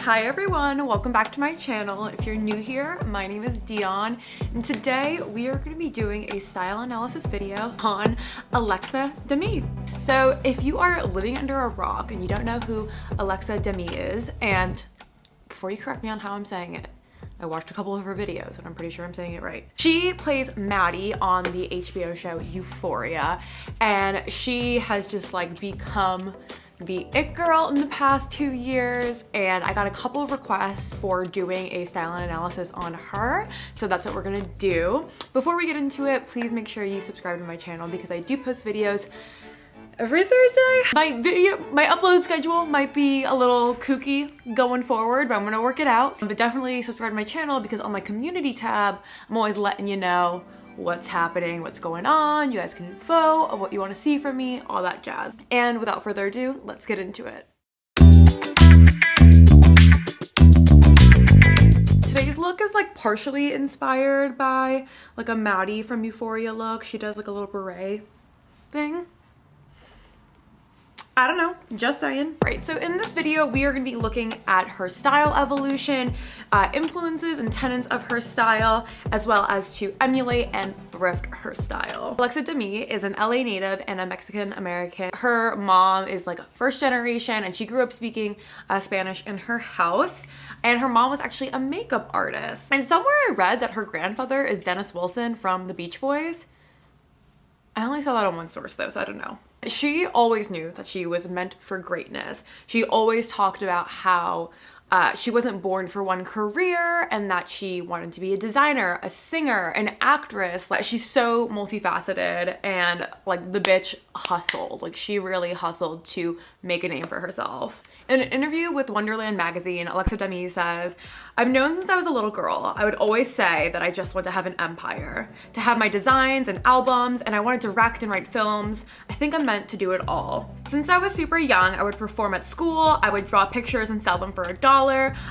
Hi everyone, welcome back to my channel. If you're new here, my name is Dion, and today we are going to be doing a style analysis video on Alexa Demie. So if you are living under a rock and you don't know who Alexa Demie is, and before you correct me on how I'm saying it, I watched a couple of her videos and I'm pretty sure I'm saying it right. She plays Maddie on the HBO show Euphoria, and she has just like become the it girl in the past 2 years, and I got a couple of requests for doing a style and analysis on her, so that's what we're gonna do. Before we get into it, please make sure you subscribe to my channel because I do post videos every Thursday. My upload schedule might be a little kooky going forward, but I'm gonna work it out. But definitely subscribe to my channel because on my community tab, I'm always letting you know what's happening, what's going on. You guys can vote of what you want to see from me, all that jazz. And without further ado, let's get into it. Today's look is like partially inspired by like a Maddie from Euphoria look. She does like a little beret thing. I don't know, just saying. Right, so in this video, we are gonna be looking at her style evolution, influences and tenets of her style, as well as to emulate and thrift her style. Alexa Demie is an LA native and a Mexican American. Her mom is like first generation and she grew up speaking Spanish in her house. And her mom was actually a makeup artist. And somewhere I read that her grandfather is Dennis Wilson from the Beach Boys. I only saw that on one source though, so I don't know. She always knew that she was meant for greatness. She always talked about how she wasn't born for one career and that she wanted to be a designer, a singer, an actress. Like, she's so multifaceted, and like the bitch hustled. Like, she really hustled to make a name for herself. In an interview with Wonderland magazine, Alexa Demie says, "I've known since I was a little girl. I would always say that I just want to have an empire, to have my designs and albums, and I want to direct and write films. I think I'm meant to do it all. Since I was super young, I would perform at school, I would draw pictures and sell them for $1.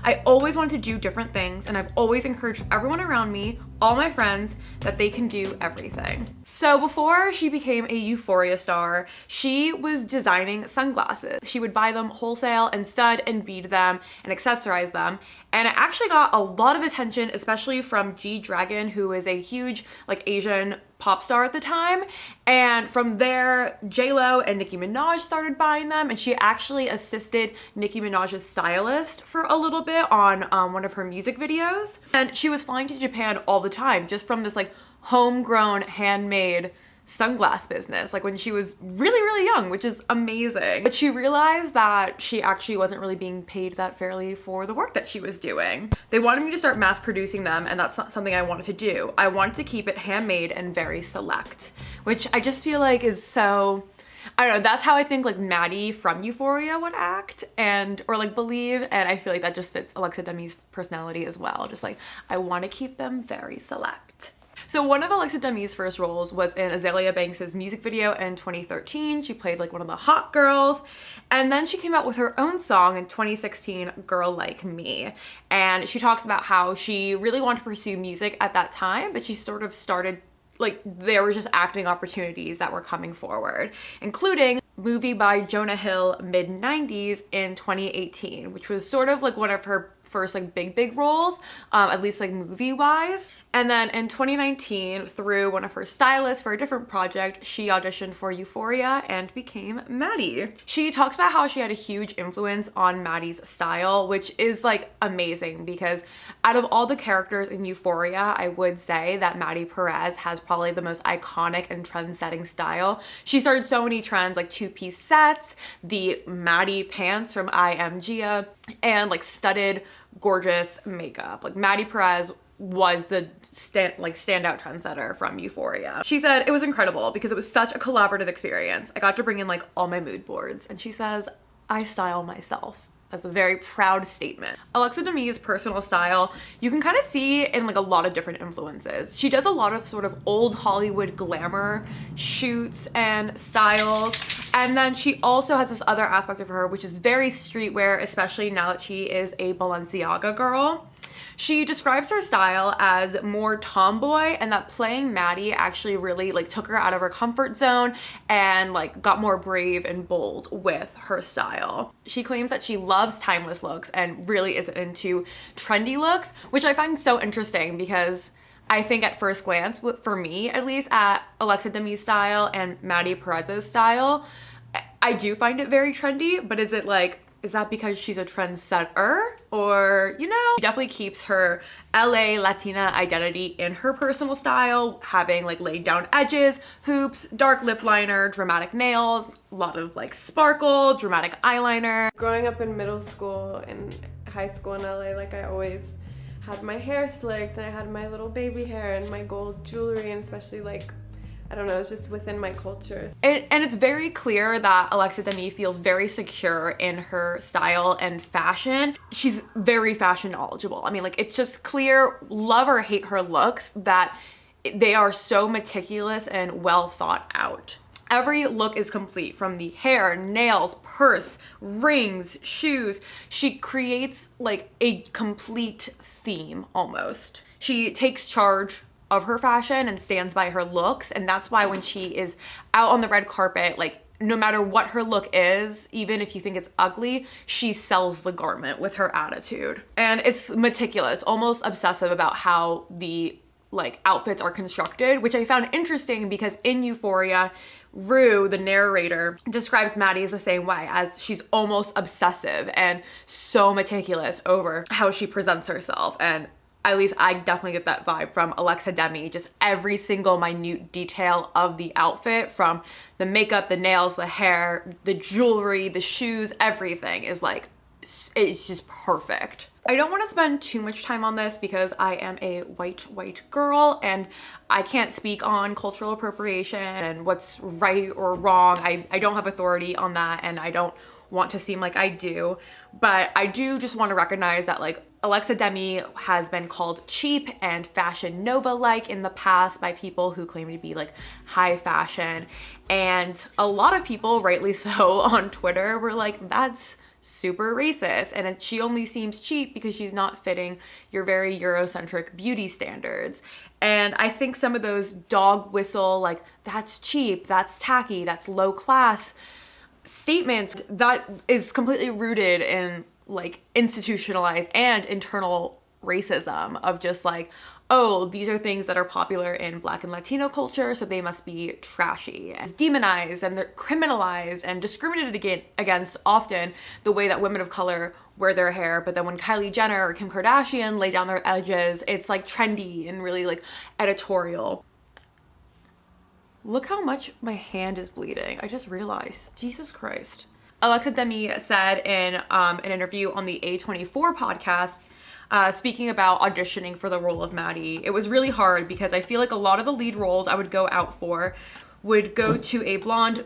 I always wanted to do different things, and I've always encouraged everyone around me, all my friends, that they can do everything." So before she became a Euphoria star, she was designing sunglasses. She would buy them wholesale and stud and bead them and accessorize them. And it actually got a lot of attention, especially from G-Dragon, who is a huge like Asian pop star at the time. And from there, J-Lo and Nicki Minaj started buying them, and she actually assisted Nicki Minaj's stylist for a little bit on one of her music videos. And she was flying to Japan all the time just from this like homegrown handmade sunglass business, like when she was really young, which is amazing. But she realized that she actually wasn't really being paid that fairly for the work that she was doing. They wanted me to start mass producing them, and that's not something I wanted to do. I wanted to keep it handmade and very select, which I just feel like is so, I don't know, that's how I think like Maddie from Euphoria would act and or like believe, and I feel like that just fits Alexa Demie's personality as well. Just like, I want to keep them very select. So one of Alexa Demie's first roles was in Azalea Banks' music video in 2013. She played like one of the hot girls. And then she came out with her own song in 2016, Girl Like Me. And she talks about how she really wanted to pursue music at that time, but she sort of started, like, there were just acting opportunities that were coming forward, including movie by Jonah Hill mid-90s in 2018, which was sort of like one of her first like big roles, at least like movie wise. And then in 2019, through one of her stylists for a different project, she auditioned for Euphoria and became Maddie. She talks about how she had a huge influence on Maddie's style, which is like amazing because out of all the characters in Euphoria, I would say that Maddie Perez has probably the most iconic and trend-setting style. She started so many trends like two-piece sets, the Maddie pants from I Am Gia, and like studded gorgeous makeup. Like Maddie Perez was the standout trendsetter from Euphoria. She said, "It was incredible because it was such a collaborative experience. I got to bring in like all my mood boards." And she says, "I style myself." That's a very proud statement. Alexa Demie's personal style, you can kind of see in like a lot of different influences. She does a lot of sort of old Hollywood glamour shoots and styles. And then she also has this other aspect of her, which is very streetwear, especially now that she is a Balenciaga girl. She describes her style as more tomboy, and that playing Maddie actually really like took her out of her comfort zone and like got more brave and bold with her style. She claims that she loves timeless looks and really isn't into trendy looks, which I find so interesting because I think at first glance, for me at least, at Alexa Demie's style and Maddie Perez's style, I do find it very trendy, but is that because she's a trendsetter? Or, you know, she definitely keeps her LA Latina identity in her personal style, having like laid down edges, hoops, dark lip liner, dramatic nails, a lot of like sparkle, dramatic eyeliner. Growing up in middle school and high school in LA, like I always had my hair slicked and I had my little baby hair and my gold jewelry, and especially like, I don't know, it's just within my culture. And it's very clear that Alexa Demie feels very secure in her style and fashion. She's very fashion knowledgeable. I mean, like, it's just clear, love or hate her looks, that they are so meticulous and well thought out. Every look is complete, from the hair, nails, purse, rings, shoes. She creates like a complete theme almost. She takes charge of her fashion and stands by her looks, and that's why when she is out on the red carpet, like no matter what her look is, even if you think it's ugly, she sells the garment with her attitude. And it's meticulous, almost obsessive about how the like outfits are constructed, which I found interesting because in Euphoria, Rue, the narrator, describes Maddie as the same way, as she's almost obsessive and so meticulous over how she presents herself. And at least I definitely get that vibe from Alexa Demie. Just every single minute detail of the outfit, from the makeup, the nails, the hair, the jewelry, the shoes, everything is like, it's just perfect. I don't want to spend too much time on this because I am a white girl and I can't speak on cultural appropriation and what's right or wrong. I don't have authority on that, and I don't want to seem like I do, but I do just want to recognize that like Alexa Demie has been called cheap and Fashion Nova-like in the past by people who claim to be like high fashion, and a lot of people, rightly so, on Twitter were like, that's super racist, and she only seems cheap because she's not fitting your very Eurocentric beauty standards. And I think some of those dog whistle, like, that's cheap, that's tacky, that's low class statements, that is completely rooted in like institutionalized and internal racism of just like, oh, these are things that are popular in Black and Latino culture, so they must be trashy. And demonized and they're criminalized and discriminated against often the way that women of color wear their hair. But then when Kylie Jenner or Kim Kardashian lay down their edges, it's like trendy and really like editorial. Look how much my hand is bleeding. I just realized, Jesus Christ. Alexa Demie said in an interview on the A24 podcast, speaking about auditioning for the role of Maddie, it was really hard because I feel like a lot of the lead roles I would go out for would go to a blonde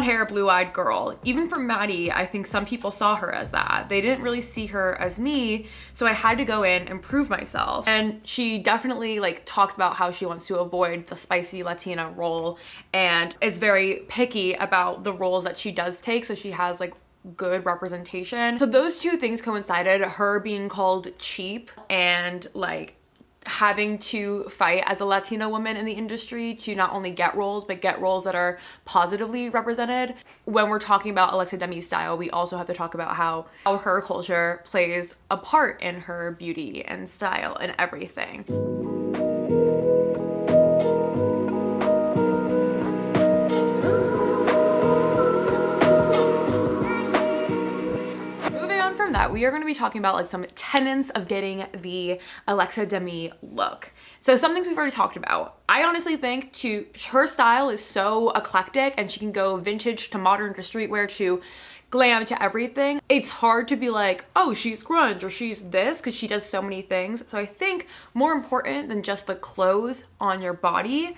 hair, blue-eyed girl. Even for Maddie, I think some people saw her as that. They didn't really see her as me, so I had to go in and prove myself. And she definitely like talks about how she wants to avoid the spicy Latina role and is very picky about the roles that she does take, so she has like good representation. So those two things coincided, her being called cheap and like having to fight as a Latina woman in the industry to not only get roles, but get roles that are positively represented. When we're talking about Alexa Demie's style, we also have to talk about how her culture plays a part in her beauty and style and everything. That we are going to be talking about like some tenets of getting the Alexa Demie look. So some things we've already talked about. I honestly think her style is so eclectic, and she can go vintage to modern to streetwear to glam to everything. It's hard to be like, oh, she's grunge or she's this, because she does so many things. So I think more important than just the clothes on your body,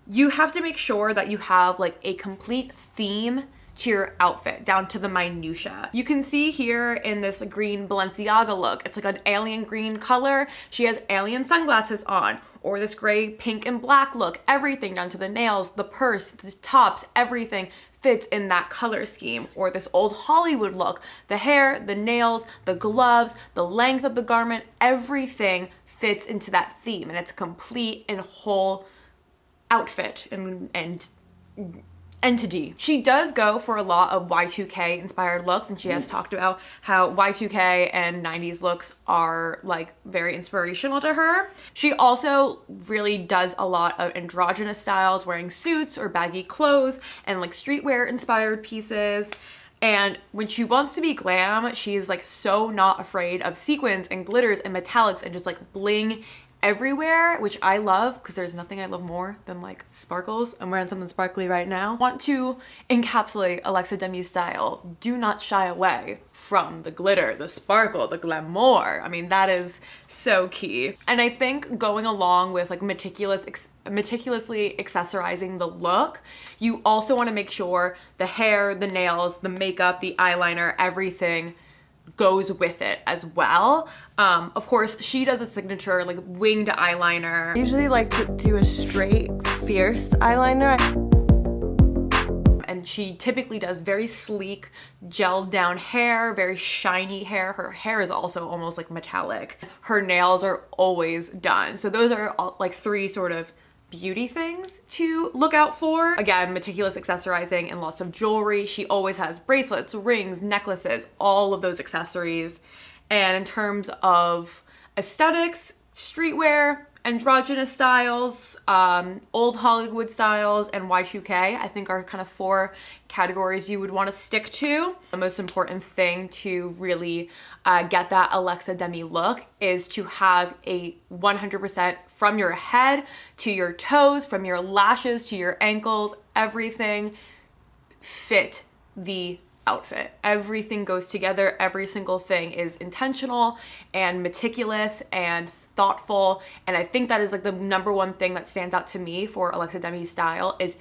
you have to make sure that you have like a complete theme to your outfit down to the minutia. You can see here in this green Balenciaga look, it's like an alien green color. She has alien sunglasses on, or this gray, pink, and black look. Everything down to the nails, the purse, the tops, everything fits in that color scheme. Or this old Hollywood look, the hair, the nails, the gloves, the length of the garment, everything fits into that theme, and it's a complete and whole outfit and entity. She does go for a lot of Y2K inspired looks, and she has talked about how Y2K and 90s looks are like very inspirational to her. She also really does a lot of androgynous styles, wearing suits or baggy clothes and like streetwear inspired pieces. And when she wants to be glam, she's like so not afraid of sequins and glitters and metallics and just like bling everywhere, which I love because there's nothing I love more than like sparkles. I'm wearing something sparkly right now. Want to encapsulate Alexa Demie's style. Do not shy away from the glitter, the sparkle, the glamour. I mean, that is so key. And I think going along with like meticulously accessorizing the look, you also want to make sure the hair, the nails, the makeup, the eyeliner, everything goes with it as well. Of course, she does a signature like winged eyeliner. I usually like to do a straight, fierce eyeliner. And she typically does very sleek, gelled down hair, very shiny hair. Her hair is also almost like metallic. Her nails are always done. So those are all, like 3 sort of beauty things to look out for. Again, meticulous accessorizing and lots of jewelry. She always has bracelets, rings, necklaces, all of those accessories. And in terms of aesthetics, streetwear, androgynous styles, old Hollywood styles, and Y2K, I think are kind of 4 categories you would want to stick to. The most important thing to really get that Alexa Demie look is to have a 100% from your head to your toes, from your lashes to your ankles, everything fit the outfit. Everything goes together. Every single thing is intentional and meticulous and thoughtful. And I think that is like the #1 thing that stands out to me for Alexa Demie's style is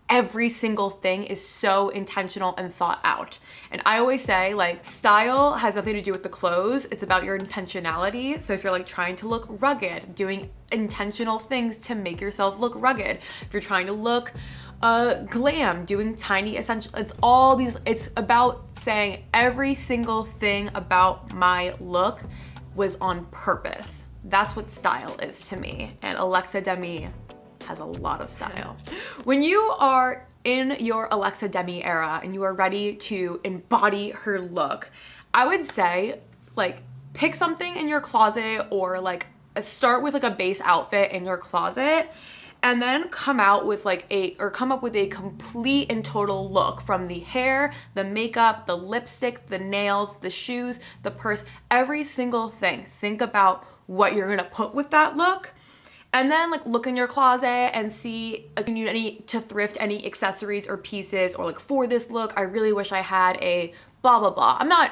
every single thing is so intentional and thought out. And I always say like style has nothing to do with the clothes. It's about your intentionality. So if you're like trying to look rugged, doing intentional things to make yourself look rugged. If you're trying to look glam, doing tiny essential, it's about saying every single thing about my look was on purpose. That's what style is to me. And Alexa Demie has a lot of style. When you are in your Alexa Demie era and you are ready to embody her look, I would say like pick something in your closet or like start with like a base outfit in your closet and then come up with a complete and total look from the hair, the makeup, the lipstick, the nails, the shoes, the purse, every single thing. Think about what you're gonna put with that look. And then like look in your closet and see if you need to thrift any accessories or pieces, or like for this look, I really wish I had a blah, blah, blah. I'm not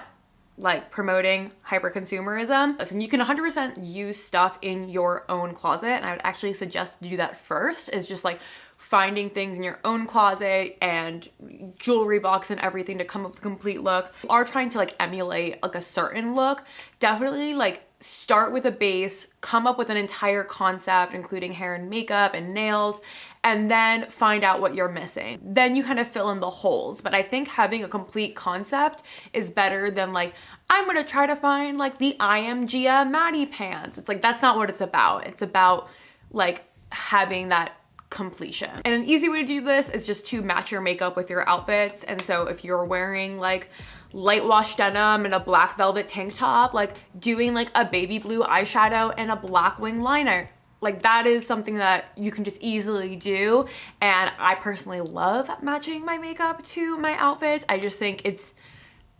like promoting hyper consumerism. Listen, you can 100% use stuff in your own closet, and I would actually suggest you do that first, is just like finding things in your own closet and jewelry box and everything to come up with a complete look. If you are trying to like emulate like a certain look, definitely like start with a base, come up with an entire concept, including hair and makeup and nails, and then find out what you're missing. Then you kind of fill in the holes. But I think having a complete concept is better than like, I'm gonna try to find like the I Am Gia Maddie pants. It's like, that's not what it's about. It's about like having that completion. And an easy way to do this is just to match your makeup with your outfits. And so if you're wearing like light wash denim and a black velvet tank top, like doing like a baby blue eyeshadow and a black wing liner, like that is something that you can just easily do. And I personally love matching my makeup to my outfits. I just think it's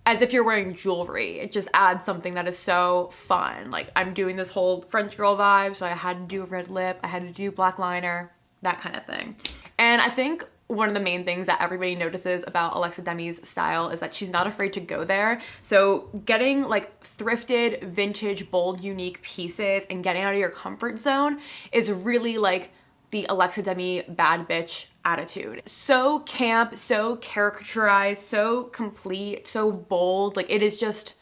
as if you're wearing jewelry. It just adds something that is so fun. Like I'm doing this whole French girl vibe, so I had to do a red lip, I had to do black liner, that kind of thing. And I think one of the main things that everybody notices about Alexa Demie's style is that she's not afraid to go there. So getting like thrifted, vintage, bold, unique pieces and getting out of your comfort zone is really like the Alexa Demie bad bitch attitude. So camp, so caricaturized, so complete, so bold. Like it is just,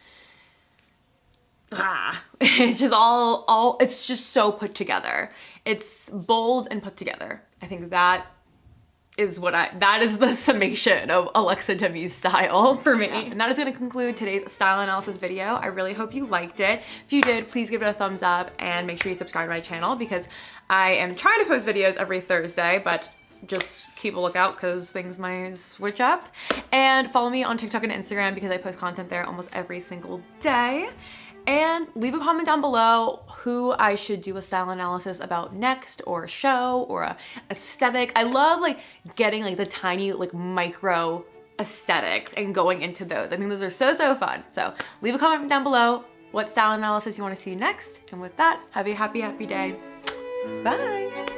it's just all, it's just so put together. It's bold and put together. I think that that is the summation of Alexa Demie's style for me. Yeah. And that is gonna conclude today's style analysis video. I really hope you liked it. If you did, please give it a thumbs up and make sure you subscribe to my channel because I am trying to post videos every Thursday, but just keep a lookout because things might switch up. And follow me on TikTok and Instagram because I post content there almost every single day. And leave a comment down below who I should do a style analysis about next, or a show, or a aesthetic. I love like getting like the tiny like micro aesthetics and going into those. I think those are so fun. So leave a comment down below what style analysis you want to see next. And with that, have a happy day. Bye.